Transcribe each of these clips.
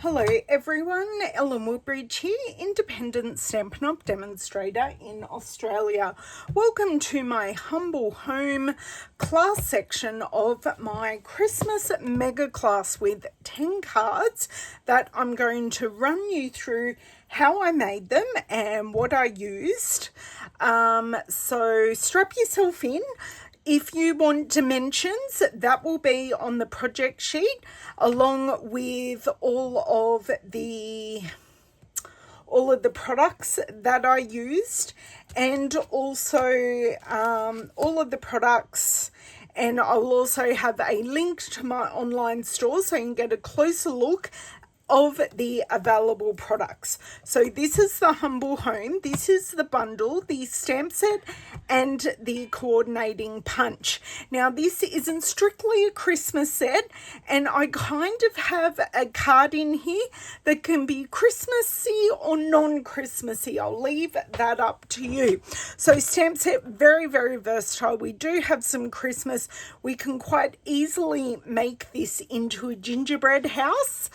Hello everyone, Ellen Woodbridge here, independent Stampin' demonstrator in Australia. Welcome to my humble home class section of my Christmas mega class with 10 cards that I'm going to run you through how I made them and what I used. So strap yourself in. If you want dimensions, that will be on the project sheet along with all of the products that I used, and also all of the products, and I'll also have a link to my online store so you can get a closer look of the available products. So this is the humble home, this is the bundle, the stamp set, and the coordinating punch. Now this isn't strictly a Christmas set, and I kind of have a card in here that can be Christmassy or non-Christmassy. I'll leave that up to you. So stamp set, very, very versatile. We do have some Christmas. We can quite easily make this into a gingerbread house.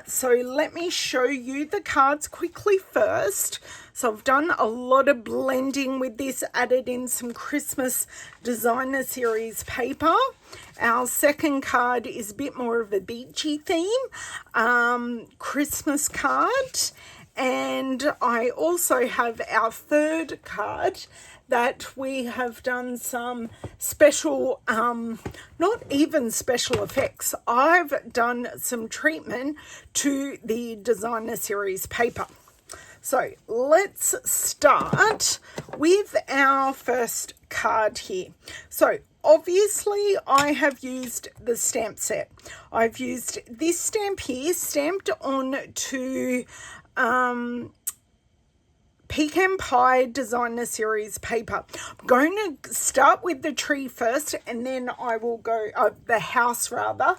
So let me show you the cards quickly first. So I've done a lot of blending with this, added in some Christmas designer series paper. Our second card is a bit more of a beachy theme, Christmas card. And I also have our third card that we have done some special, not even special effects. I've done some treatment to the designer series paper. So let's start with our first card here. So obviously I have used the stamp set. I've used this stamp here, stamped on to Pecan Pie Designer Series paper. I'm going to start with the tree first, and then I will go, the house rather,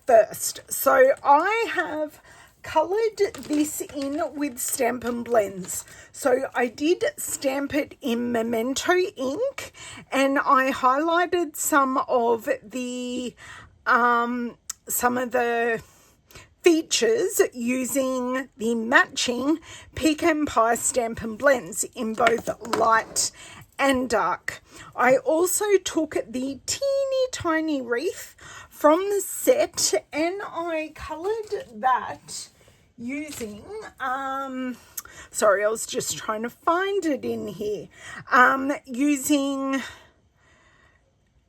first. So I have coloured this in with Stampin' blends. So I did stamp it in Memento ink, and I highlighted some of the features using the matching Pecan Pie Stampin' blends in both light and dark. I also took the teeny tiny wreath from the set and I coloured that using, sorry, I was just trying to find it in here, using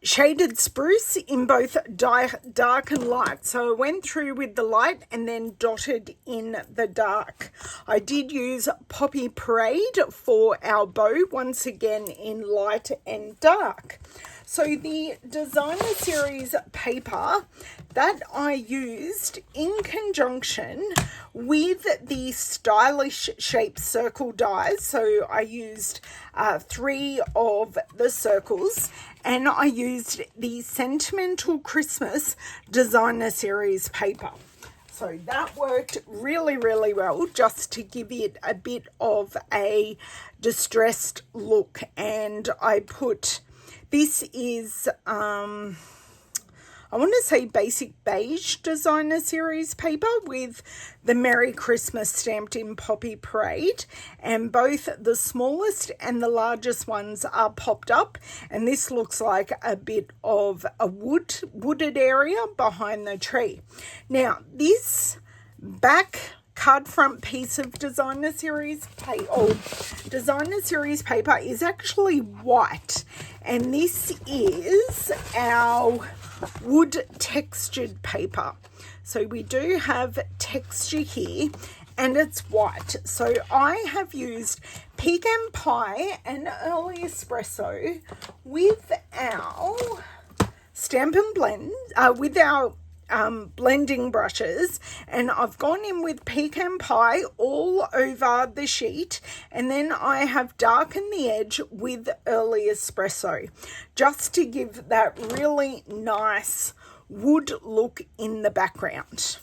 shaded spruce in both dark and light. So I went through with the light and then dotted in the dark. I did use Poppy Parade for our bow, once again in light and dark. So the designer series paper that I used in conjunction with the stylish shaped circle dies. So I used 3 of the circles, and I used the Sentimental Christmas designer series paper. So that worked really, really well, just to give it a bit of a distressed look. And I put, this is, I want to say basic beige designer series paper with the Merry Christmas stamped in Poppy Parade, and both the smallest and the largest ones are popped up, and this looks like a bit of a wooded area behind the tree. Now this back card front piece of designer series paper is actually white, and this is our wood textured paper. So we do have texture here, and it's white. So I have used Pecan Pie and Early Espresso with our Stampin' blend, with our blending brushes, and I've gone in with Pecan Pie all over the sheet, and then I have darkened the edge with Early Espresso just to give that really nice wood look in the background.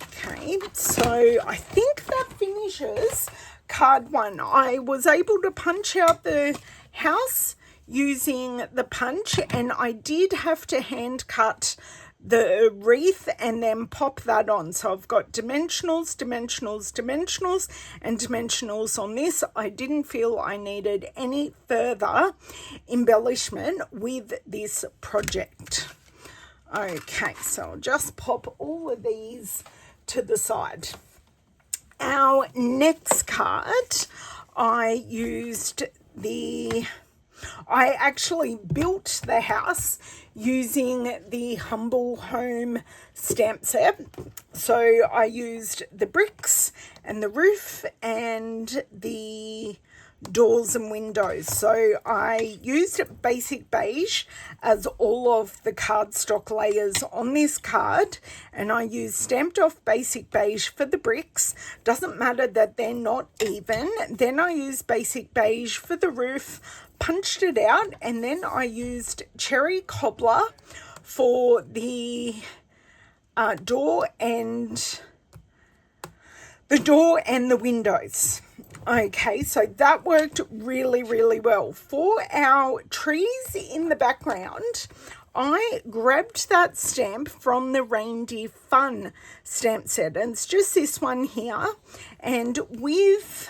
Okay, so I think that finishes card 1. I was able to punch out the house using the punch, and I did have to hand cut the wreath and then pop that on. So I've got dimensionals, dimensionals, dimensionals, and dimensionals on this. I didn't feel I needed any further embellishment with this project. Okay, so I'll just pop all of these to the side. Our next card, I actually built the house using the Humble Home stamp set. So I used the bricks and the roof and the doors and windows. So I used basic beige as all of the cardstock layers on this card, and I used stamped off basic beige for the bricks. Doesn't matter that they're not even. Then I used basic beige for the roof, punched it out, and then I used cherry cobbler for the door and the windows. Okay, so that worked really, really well. For our trees in the background, I grabbed that stamp from the Reindeer Fun stamp set, and it's just this one here. And with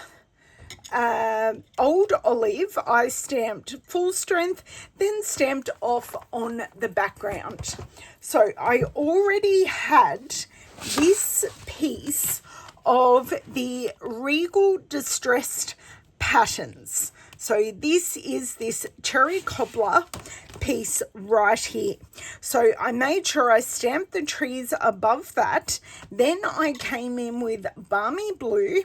Old Olive, I stamped full strength, then stamped off on the background. So I already had this piece of the Regal Distressed Patterns. So this is this cherry cobbler piece right here. So I made sure I stamped the trees above that. Then I came in with Balmy Blue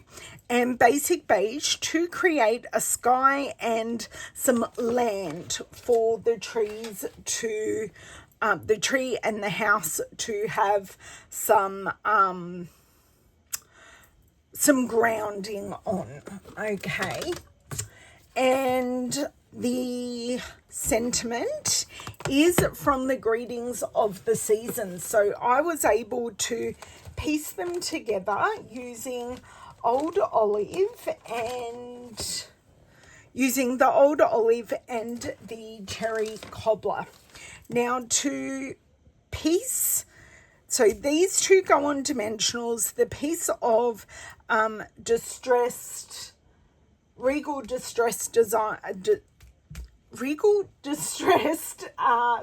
and basic beige to create a sky and some land for the trees to, the tree and the house to have some grounding on. Okay, and the sentiment is from the greetings of the season. So I was able to piece them together using Old Olive and the cherry cobbler. Now to piece, so these two go on dimensionals. The piece of Regal Distressed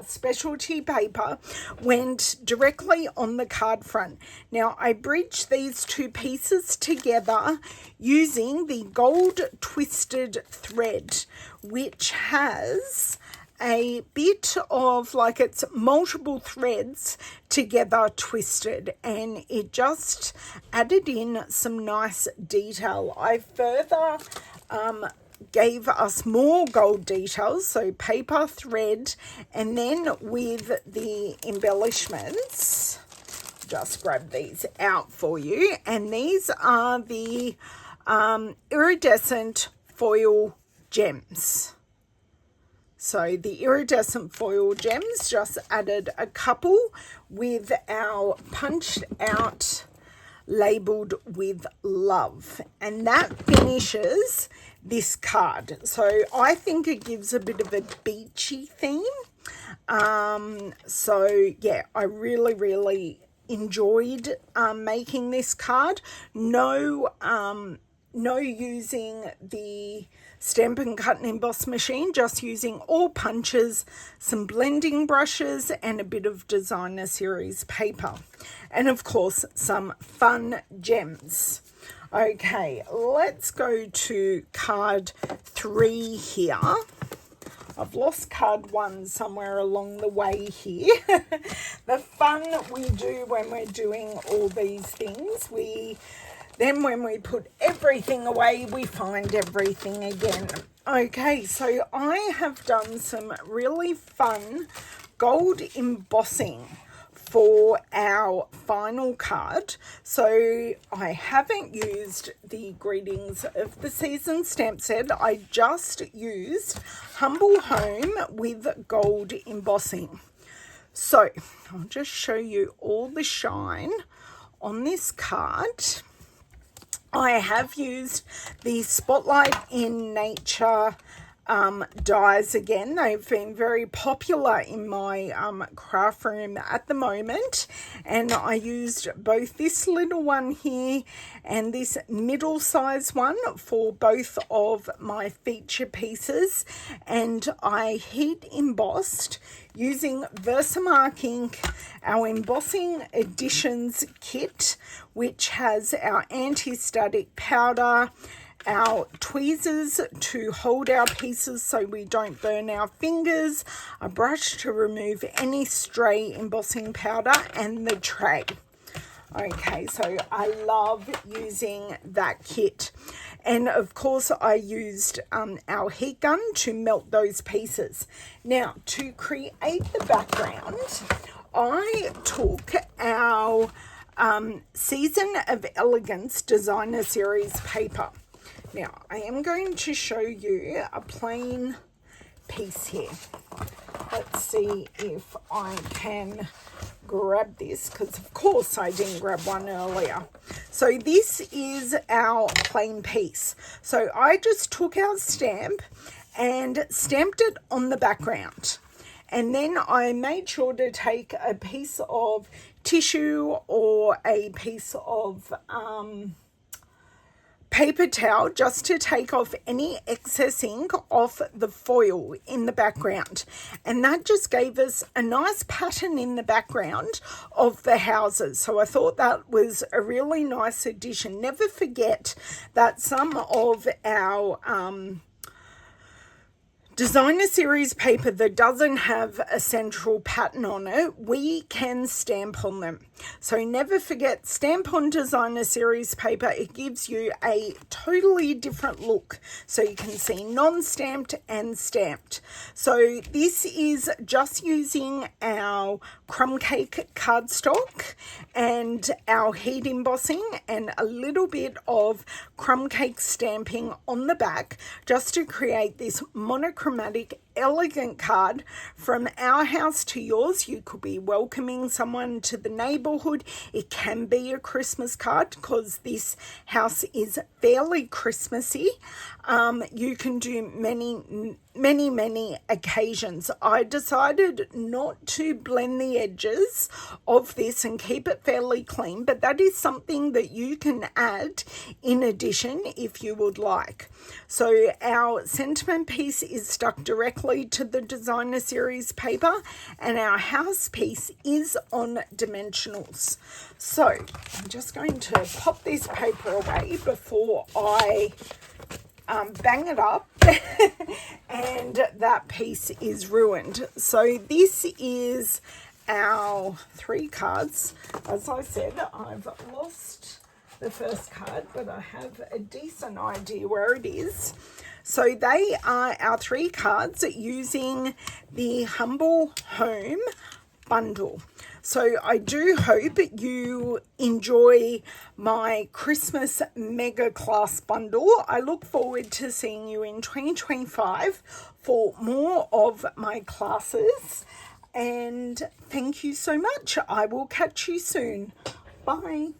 specialty paper went directly on the card front. Now I bridged these two pieces together using the gold twisted thread, which has a bit of like it's multiple threads together twisted, and it just added in some nice detail. I further gave us more gold details, so paper, thread, and then with the embellishments, just grab these out for you, and these are the iridescent foil gems. So the iridescent foil gems, just added a couple with our punched out labeled with love, and that finishes this card. So I think it gives a bit of a beachy theme. So yeah, I really enjoyed making this card. No using the Stampin' Cut and Emboss machine, just using all punches, some blending brushes, and a bit of Designer Series paper. And of course, some fun gems. Okay, let's go to card 3 here. I've lost card 1 somewhere along the way here. The fun we do when we're doing all these things, then when we put everything away, we find everything again. Okay, so I have done some really fun gold embossing for our final card. So I haven't used the Greetings of the Season stamp set. I just used Humble Home with gold embossing. So I'll just show you all the shine on this card. I have used the Spotlight in Nature dies again. They've been very popular in my craft room at the moment, and I used both this little one here and this middle size one for both of my feature pieces, and I heat embossed using Versamark ink, our embossing editions kit, which has our anti-static powder, our tweezers to hold our pieces so we don't burn our fingers, a brush to remove any stray embossing powder, and the tray. Okay, so I love using that kit. And of course I used our heat gun to melt those pieces. Now, to create the background, I took our Season of Elegance Designer Series paper. Now, I am going to show you a plain piece here. Let's see if I can grab this, because of course I didn't grab one earlier. So this is our plain piece. So I just took our stamp and stamped it on the background. And then I made sure to take a piece of tissue or a piece of paper towel just to take off any excess ink off the foil in the background, and that just gave us a nice pattern in the background of the houses. So I thought that was a really nice addition. Never forget that some of our Designer Series paper that doesn't have a central pattern on it, we can stamp on them. So never forget, stamp on Designer Series paper. It gives you a totally different look. So you can see non-stamped and stamped. So this is just using our crumb cake cardstock and our heat embossing and a little bit of crumb cake stamping on the back, just to create this monochromatic elegant card from our house to yours. You could be welcoming someone to the neighborhood. It can be a Christmas card because this house is fairly Christmassy. You can do many occasions. I decided not to blend the edges of this and keep it fairly clean, but that is something that you can add in addition if you would like. So our sentiment piece is stuck directly to the Designer Series paper, and our house piece is on dimensionals. So I'm just going to pop this paper away before I bang it up and that piece is ruined. So this is our 3 cards. As I said, I've lost the first card, but I have a decent idea where it is. So they are our 3 cards using the Humble Home bundle. So I do hope you enjoy my Christmas mega class bundle. I look forward to seeing you in 2025 for more of my classes. And thank you so much. I will catch you soon. Bye.